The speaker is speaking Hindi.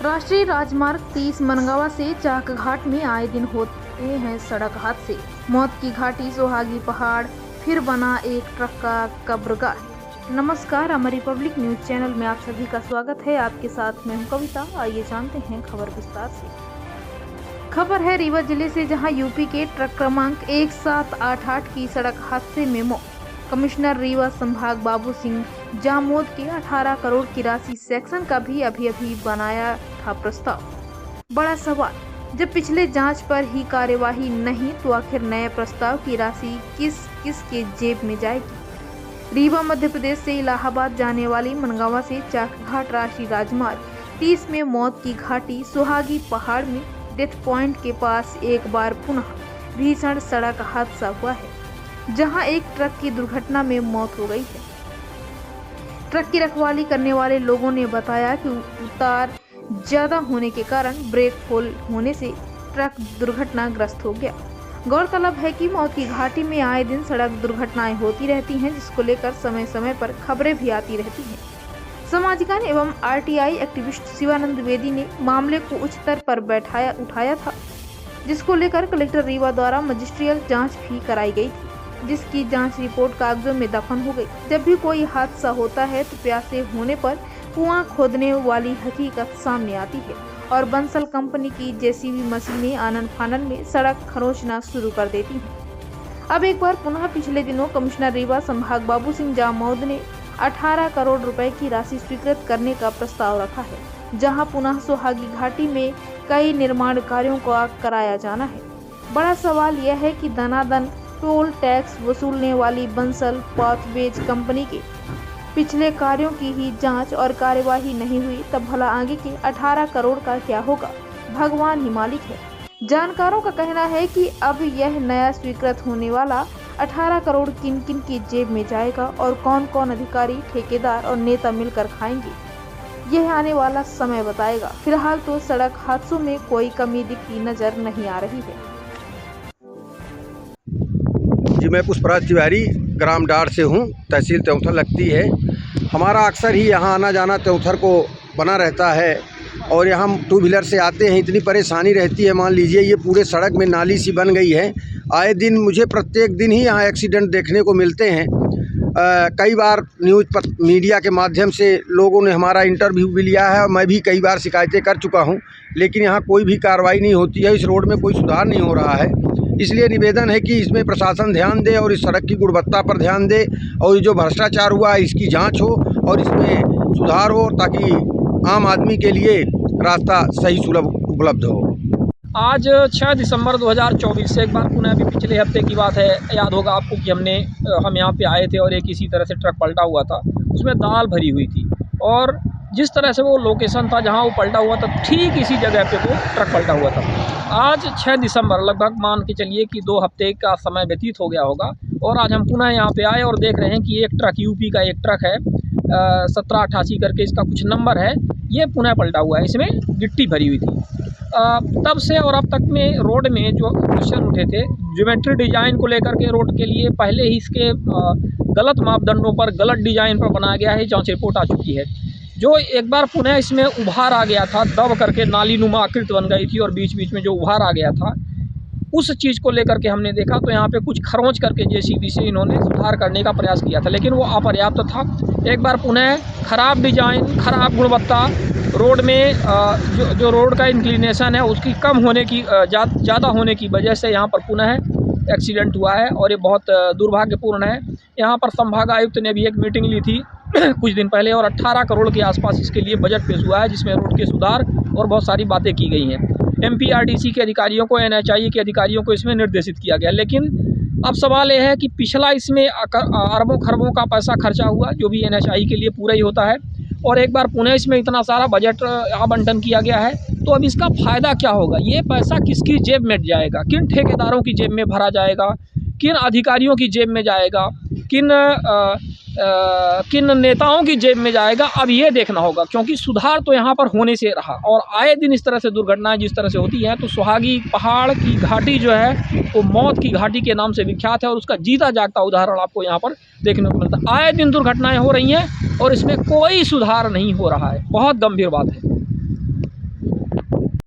राष्ट्रीय राजमार्ग 30 मनगावा से चाकघाट में आए दिन होते हैं सड़क हादसे। मौत की घाटी सोहागी पहाड़, फिर बना एक ट्रक का कब्रगाह। नमस्कार, अमर रिपब्लिक न्यूज चैनल में आप सभी का स्वागत है। आपके साथ मैं हूं कविता। आइए जानते हैं खबर विस्तार से। खबर है रीवा जिले से, जहां यूपी के ट्रक क्रमांक 1788 की सड़क हादसे में मौत। कमिश्नर रीवा संभाग बाबू सिंह जामोद के 18 करोड़ की राशि सेक्शन का भी अभी बनाया था प्रस्ताव। बड़ा सवाल, जब पिछले जांच पर ही कार्यवाही नहीं तो आखिर नए प्रस्ताव की राशि किस के जेब में जाएगी। रीवा मध्य प्रदेश से इलाहाबाद जाने वाली मनगावा से चाकघाट राष्ट्रीय राजमार्ग 30 में मौत की घाटी सोहागी पहाड़ में डेथ पॉइंट के पास एक बार पुनः भीषण सड़क हादसा हुआ है, जहां एक ट्रक की दुर्घटना में मौत हो गई है। ट्रक की रखवाली करने वाले लोगों ने बताया कि उतार ज्यादा होने के कारण ब्रेक फेल होने से ट्रक दुर्घटनाग्रस्त हो गया। गौरतलब है कि मौत की घाटी में आए दिन सड़क दुर्घटनाएं होती रहती हैं, जिसको लेकर समय समय पर खबरें भी आती रहती हैं। समाजगान एवं आरटीआई एक्टिविस्ट शिवानंद द्विवेदी ने मामले को उच्च स्तर पर उठाया था, जिसको लेकर कलेक्टर रीवा द्वारा मजिस्ट्रियल जांच भी कराई गई थी, जिसकी जांच रिपोर्ट कागजों में दफन हो गई। जब भी कोई हादसा होता है तो प्यासे होने पर कुआं खोदने वाली हकीकत सामने आती है और बंसल कंपनी की जेसीबी मशीनें आनन फानन में सड़क खरोंचना शुरू कर देती हैं। अब एक बार पुनः पिछले दिनों कमिश्नर रीवा संभाग बाबू सिंह जामोद ने 18 करोड़ रुपए की राशि स्वीकृत करने का प्रस्ताव रखा है, जहां पुनः सोहागी घाटी में कई निर्माण कार्यों को कराया जाना है। बड़ा सवाल यह है कि दनादन टोल टैक्स वसूलने वाली बंसल पाथवेज कंपनी के पिछले कार्यों की ही जांच और कार्यवाही नहीं हुई, तब भला आगे के 18 करोड़ का क्या होगा, भगवान ही मालिक है। जानकारों का कहना है कि अब यह नया स्वीकृत होने वाला 18 करोड़ किन किन की जेब में जाएगा और कौन कौन अधिकारी, ठेकेदार और नेता मिलकर खाएंगे, यह आने वाला समय बताएगा। फिलहाल तो सड़क हादसों में कोई कमी दिखती नजर नहीं आ रही है। जी, मैं पुष्पराज तिवारी ग्राम डार से हूँ। तहसील त्योंथर लगती है। हमारा अक्सर ही यहाँ आना जाना त्योंथर को बना रहता है और यहाँ हम 2 व्हीलर से आते हैं। इतनी परेशानी रहती है, मान लीजिए ये पूरे सड़क में नाली सी बन गई है। आए दिन मुझे प्रत्येक दिन ही यहाँ एक्सीडेंट देखने को मिलते हैं। कई बार न्यूज़ पर मीडिया के माध्यम से लोगों ने हमारा इंटरव्यू भी लिया है और मैं भी कई बार शिकायतें कर चुका हूँ, लेकिन यहाँ कोई भी कार्रवाई नहीं होती है। इस रोड में कोई सुधार नहीं हो रहा है। इसलिए निवेदन है कि इसमें प्रशासन ध्यान दे और इस सड़क की गुणवत्ता पर ध्यान दे और ये जो भ्रष्टाचार हुआ है इसकी जांच हो और इसमें सुधार हो, ताकि आम आदमी के लिए रास्ता सही सुलभ उपलब्ध हो। आज 6 दिसंबर 2024 से एक बार पुनः अभी पिछले हफ्ते की बात है, याद होगा आपको कि हम यहाँ पे आए थे और एक इसी तरह से ट्रक पलटा हुआ था। उसमें दाल भरी हुई थी और जिस तरह से वो लोकेशन था जहाँ वो पलटा हुआ था, ठीक इसी जगह पे वो ट्रक पलटा हुआ था। आज 6 दिसंबर, लगभग मान के चलिए कि 2 हफ्ते का समय व्यतीत हो गया होगा और आज हम पुनः यहाँ पे आए और देख रहे हैं कि एक ट्रक, यूपी का एक ट्रक है, 1788 करके इसका कुछ नंबर है, ये पुनः पलटा हुआ है। इसमें गिट्टी भरी हुई थी। तब से और अब तक में रोड में जो क्वेश्चन उठे थे ज्योमेट्री डिज़ाइन को लेकर के, रोड के लिए पहले ही इसके गलत मापदंडों पर, गलत डिज़ाइन पर बनाया गया है। जांच रिपोर्ट आ चुकी है। जो एक बार पुनः इसमें उभार आ गया था, दब करके नाली नुमा आकृति बन गई थी और बीच बीच में जो उभार आ गया था, उस चीज़ को लेकर के हमने देखा तो यहाँ पे कुछ खरोंच करके जेसीबी से इन्होंने सुधार करने का प्रयास किया था, लेकिन वो अपर्याप्त था। एक बार पुनः खराब डिजाइन, खराब गुणवत्ता, रोड में जो रोड का इंक्लिनेशन है उसकी कम होने की, ज़्यादा होने की वजह से यहाँ पर पुनः एक्सीडेंट हुआ है और ये बहुत दुर्भाग्यपूर्ण है। यहाँ पर संभाग आयुक्त ने भी एक मीटिंग ली थी कुछ दिन पहले और 18 करोड़ के आसपास इसके लिए बजट पेश हुआ है, जिसमें रोड के सुधार और बहुत सारी बातें की गई हैं। एमपीआरडीसी के अधिकारियों को, एनएचआई के अधिकारियों को इसमें निर्देशित किया गया। लेकिन अब सवाल यह है कि पिछला इसमें अरबों खरबों का पैसा खर्चा हुआ, जो भी एनएचआई के लिए पूरा ही होता है, और एक बार पुनः इसमें इतना सारा बजट आवंटन किया गया है, तो अब इसका फ़ायदा क्या होगा? ये पैसा किसकी जेब में जाएगा? किन ठेकेदारों की जेब में भरा जाएगा? किन अधिकारियों की जेब में जाएगा? किन नेताओं की जेब में जाएगा? अब ये देखना होगा, क्योंकि सुधार तो यहाँ पर होने से रहा और आए दिन इस तरह से दुर्घटनाएं जिस तरह से होती हैं, तो सुहागी पहाड़ की घाटी जो है वो मौत की घाटी के नाम से विख्यात है और उसका जीता जागता उदाहरण आपको यहाँ पर देखने को मिलता है। आए दिन दुर्घटनाएं हो रही हैं और इसमें कोई सुधार नहीं हो रहा है। बहुत गंभीर बात है।